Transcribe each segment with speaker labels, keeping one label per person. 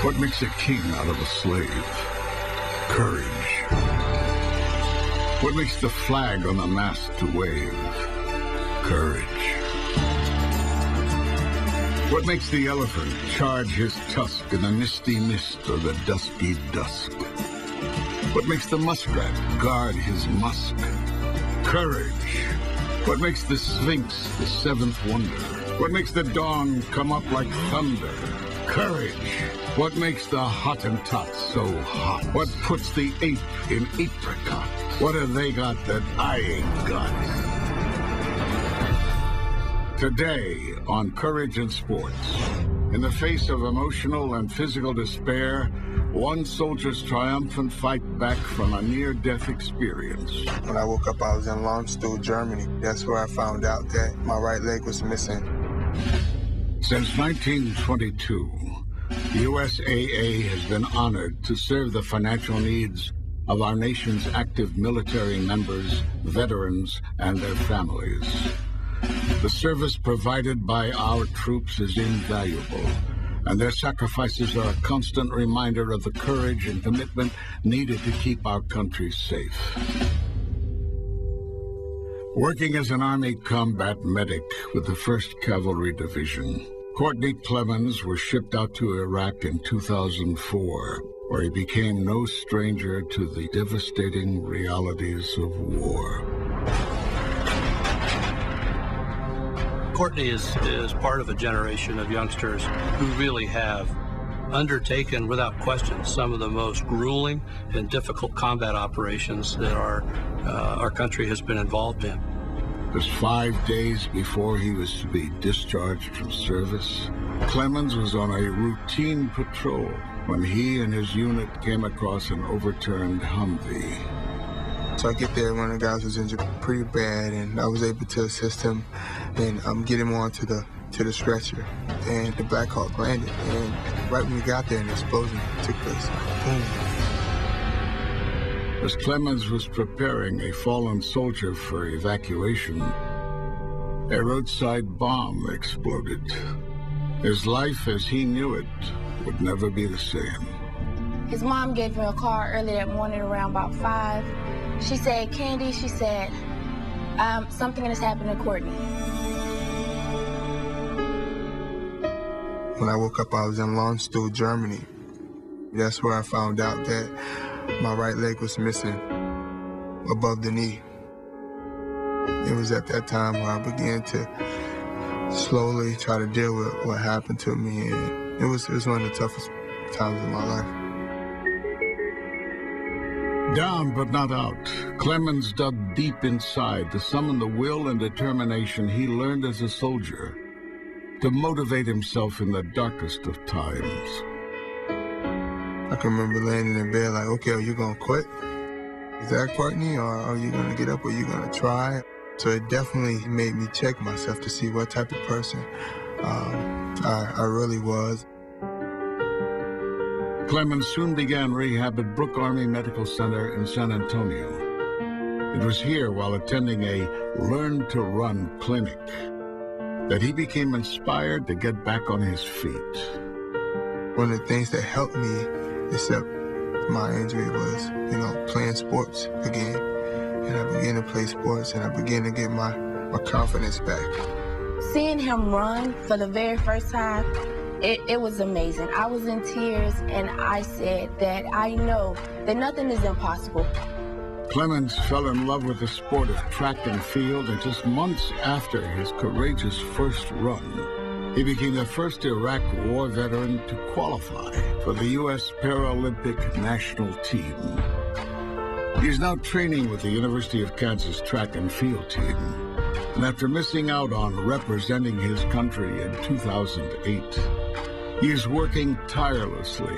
Speaker 1: What makes a king out of a slave? Courage. What makes the flag on the mast to wave? Courage. What makes the elephant charge his tusk in the misty mist or the dusky dusk? What makes the muskrat guard his musk? Courage. What makes the Sphinx the seventh wonder? What makes the dawn come up like thunder? Courage. What makes the Hottentot so hot? What puts the ape in apricot? What have they got that I ain't got? Today on Courage in Sports, in the face of emotional and physical despair, one soldier's triumphant fight back from a near-death experience.
Speaker 2: When I woke up, I was in Landstuhl, Germany. That's where I found out that my right leg was missing.
Speaker 1: Since 1922, the USAA has been honored to serve the financial needs of our nation's active military members, veterans, and their families. The service provided by our troops is invaluable, and their sacrifices are a constant reminder of the courage and commitment needed to keep our country safe. Working as an Army combat medic with the 1st Cavalry Division, Kortney Clemons was shipped out to Iraq in 2004, where he became no stranger to the devastating realities of war.
Speaker 3: Kortney is part of a generation of youngsters who really have undertaken, without question, some of the most grueling and difficult combat operations that our country has been involved in.
Speaker 1: Just 5 days before he was to be discharged from service, Clemons was on a routine patrol when he and his unit came across an overturned Humvee.
Speaker 2: So I get there, one of the guys was injured pretty bad, and I was able to assist him and get him onto the stretcher. And the Black Hawk landed, and right when we got there, an explosion took place. Boom.
Speaker 1: As Clemons was preparing a fallen soldier for evacuation, a roadside bomb exploded. His life as he knew it would never be the same.
Speaker 4: His mom gave him a call early that morning around about 5. She said, "Candy," she said, "something has happened to Kortney."
Speaker 2: When I woke up, I was in Landstuhl, Germany. That's where I found out that my right leg was missing above the knee. It was at that time where I began to slowly try to deal with what happened to me, and it was one of the toughest times of my life.
Speaker 1: Down but not out, Clemons dug deep inside to summon the will and determination he learned as a soldier to motivate himself in the darkest of times.
Speaker 2: I can remember laying in bed like, okay, are you gonna quit? Is that Kortney, or are you gonna get up, or are you gonna try? So it definitely made me check myself to see what type of person I really was.
Speaker 1: Clemons soon began rehab at Brooke Army Medical Center in San Antonio. It was here, while attending a Learn to Run clinic, that he became inspired to get back on his feet.
Speaker 2: One of the things that helped me, except my injury, was, playing sports again. And I began to play sports, and I began to get my confidence back.
Speaker 4: Seeing him run for the very first time, it was amazing. I was in tears, and I said that I know that nothing is impossible.
Speaker 1: Clemons fell in love with the sport of track and field, and just months after his courageous first run, he became the first Iraq war veteran to qualify for the U.S. Paralympic national team. He is now training with the University of Kansas track and field team, and after missing out on representing his country in 2008, he is working tirelessly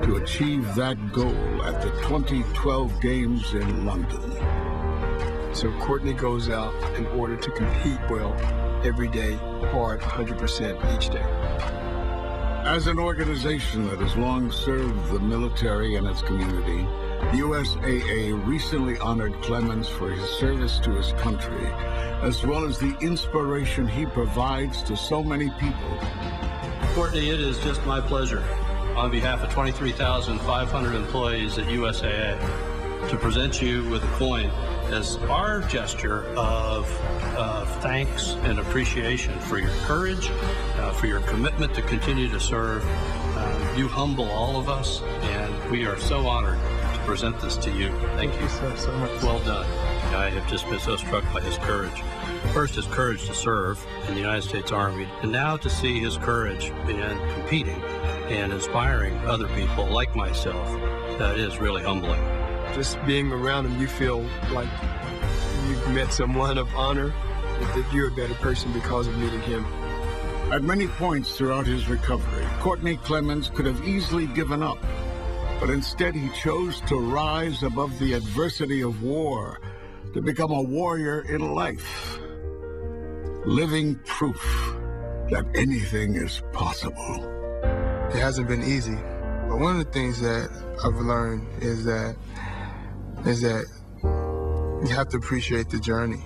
Speaker 1: to achieve that goal at the 2012 Games in London.
Speaker 5: So Kortney goes out in order to compete well every day, hard, 100% each day.
Speaker 1: As an organization that has long served the military and its community, the USAA recently honored Clemons for his service to his country, as well as the inspiration he provides to so many people.
Speaker 3: Kortney, it is just my pleasure on behalf of 23,500 employees at USAA to present you with a coin as our gesture of thanks and appreciation for your courage, for your commitment to continue to serve. You humble all of us, and we are so honored to present this to you. Thank you,
Speaker 5: sir, so much.
Speaker 3: Well done. I have just been so struck by his courage. First, his courage to serve in the United States Army, and now to see his courage in competing and inspiring other people like myself. That is really humbling.
Speaker 5: Just being around him, you feel like you've met someone of honor, that you're a better person because of meeting him.
Speaker 1: At many points throughout his recovery, Kortney Clemons could have easily given up, but instead he chose to rise above the adversity of war, to become a warrior in life, living proof that anything is possible.
Speaker 2: It hasn't been easy, but one of the things that I've learned is that you have to appreciate the journey.